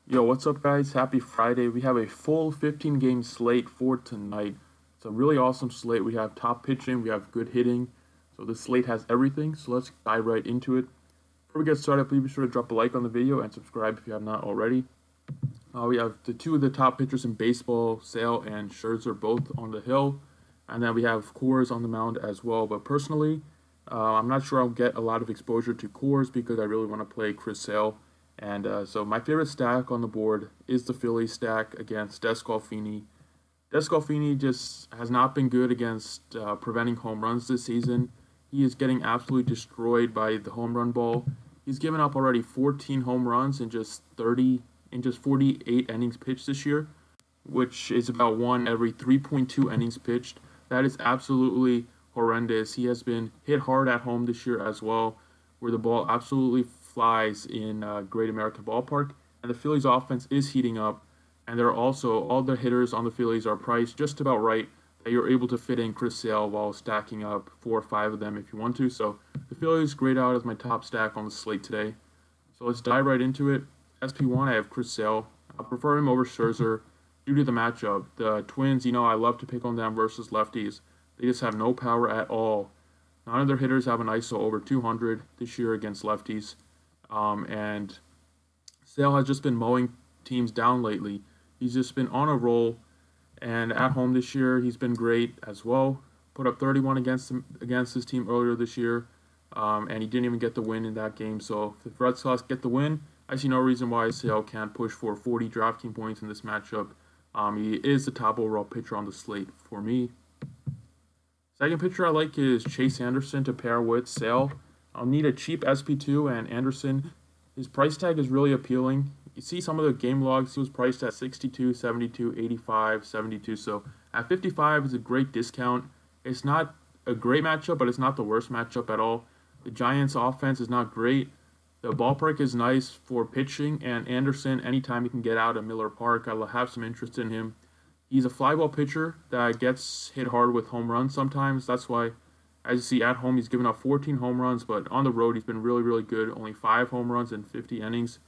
Yo, what's up, guys? Happy Friday. We have a full 15-game slate for tonight. It's a really awesome slate. We have top pitching, we have good hitting. So the slate has everything. So let's dive right into it. Before we get started, please be sure to drop a like on the video and subscribe if you have not already. We have the two of the top pitchers in baseball, Sale and Scherzer, both on the hill. And then we have Coors on the mound as well. But personally, I'm not sure I'll get a lot of exposure to Coors because I really want to play Chris Sale. And so my favorite stack on the board is the Phillies stack against Descalfini. Descalfini just has not been good against preventing home runs this season. He is getting absolutely destroyed by the home run ball. He's given up already 14 home runs in just 48 innings pitched this year, which is about one every 3.2 innings pitched. That is absolutely horrendous. He has been hit hard at home this year as well, where the ball absolutely flies in Great American Ballpark. And the Phillies offense is heating up. And they're also, all the hitters on the Phillies are priced just about right that you're able to fit in Chris Sale while stacking up 4 or 5 of them if you want to. So the Phillies grade out as my top stack on the slate today. So let's dive right into it. SP1, I have Chris Sale. I prefer him over Scherzer due to the matchup. The Twins, I love to pick on them versus lefties. They just have no power at all. None of their hitters have an ISO over 200 this year against lefties. And Sale has just been mowing teams down lately. He's just been on a roll. And at home this year, he's been great as well. Put up 31 against his team earlier this year. And he didn't even get the win in that game. So if the Red Sox get the win, I see no reason why Sale can't push for 40 DraftKings points in this matchup. He is the top overall pitcher on the slate for me. Second pitcher I like is Chase Anderson to pair with Sale. I'll need a cheap SP2, and Anderson, his price tag is really appealing. You see some of the game logs, he was priced at 62, 72, 85, 72. So at 55 is a great discount. It's not a great matchup, but it's not the worst matchup at all. The Giants' offense is not great. The ballpark is nice for pitching, and Anderson, anytime he can get out of Miller Park, I'll have some interest in him. He's a fly ball pitcher that gets hit hard with home runs sometimes. That's why, as you see at home, he's given up 14 home runs, but on the road, he's been really, really good. Only 5 home runs in 50 innings.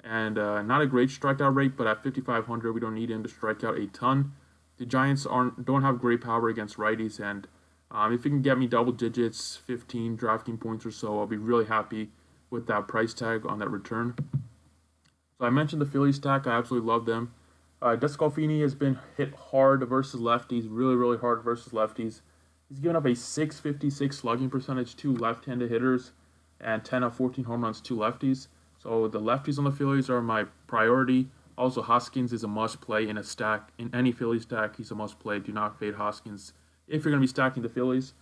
And not a great strikeout rate, but at 5,500, we don't need him to strike out a ton. The Giants don't have great power against righties, and if he can get me double digits, 15 DraftKings points or so, I'll be really happy with that price tag on that return. So I mentioned the Phillies stack. I absolutely love them. Descalfini has been hit hard versus lefties, really, really hard versus lefties. He's given up a 656 slugging percentage to left-handed hitters and 10 of 14 home runs to lefties. So the lefties on the Phillies are my priority. Also, Hoskins is a must-play in a stack. In any Phillies stack, he's a must-play. Do not fade Hoskins if you're going to be stacking the Phillies.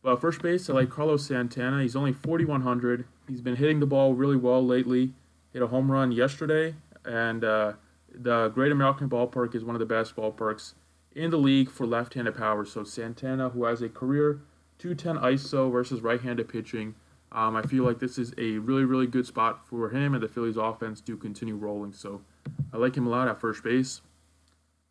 But first base, I like Carlos Santana. He's only 4,100. He's been hitting the ball really well lately. Hit a home run yesterday, and the Great American Ballpark is one of the best ballparks in the league for left-handed power. So Santana, who has a career 210 ISO versus right-handed pitching, I feel like this is a really, really good spot for him, and the Phillies offense do continue rolling. So I like him a lot at first base.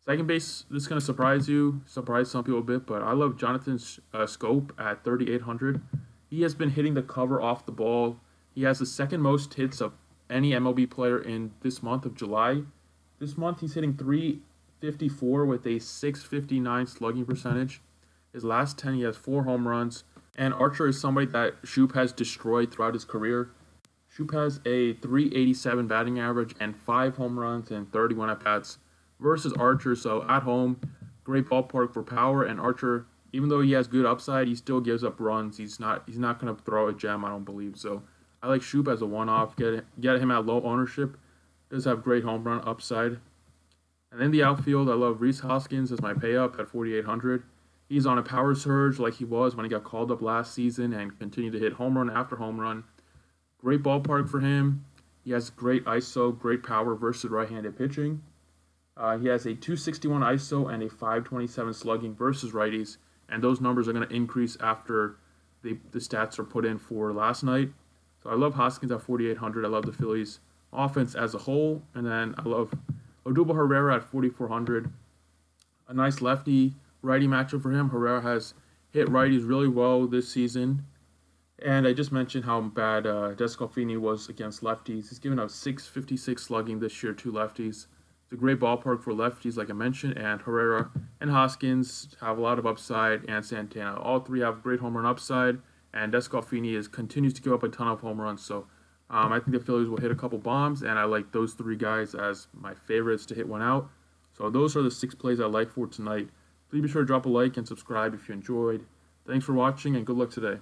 Second base, this is going to surprise some people a bit, but I love Jonathan Scope at 3,800. He has been hitting the cover off the ball. He has the second most hits of any MLB player in this month of July. This month, he's hitting 354 with a 659 slugging percentage. His last 10, he has 4 home runs. And Archer is somebody that Shoop has destroyed throughout his career. Shoop has a 387 batting average and 5 home runs and 31 at-bats versus Archer. So at home, great ballpark for power. And Archer, even though he has good upside, he still gives up runs. He's not going to throw a gem, I don't believe. So I like Shoop as a one-off. Get him at low ownership. Does have great home run upside. And in the outfield, I love Rhys Hoskins as my pay-up at 4,800. He's on a power surge like he was when he got called up last season and continued to hit home run after home run. Great ballpark for him. He has great ISO, great power versus right-handed pitching. He has a 261 ISO and a 527 slugging versus righties, and those numbers are going to increase after the stats are put in for last night. So I love Hoskins at 4,800. I love the Phillies offense as a whole, and then I love Odubel Herrera at 4,400. A nice lefty righty matchup for him. Herrera has hit righties really well this season. And I just mentioned how bad Descalfini was against lefties. He's given up 656 slugging this year to lefties. It's a great ballpark for lefties, like I mentioned, and Herrera and Hoskins have a lot of upside, and Santana. All three have great home run upside, and Descalfini continues to give up a ton of home runs. So I think the Phillies will hit a couple bombs, and I like those three guys as my favorites to hit one out. So those are the 6 plays I like for tonight. Please be sure to drop a like and subscribe if you enjoyed. Thanks for watching, and good luck today.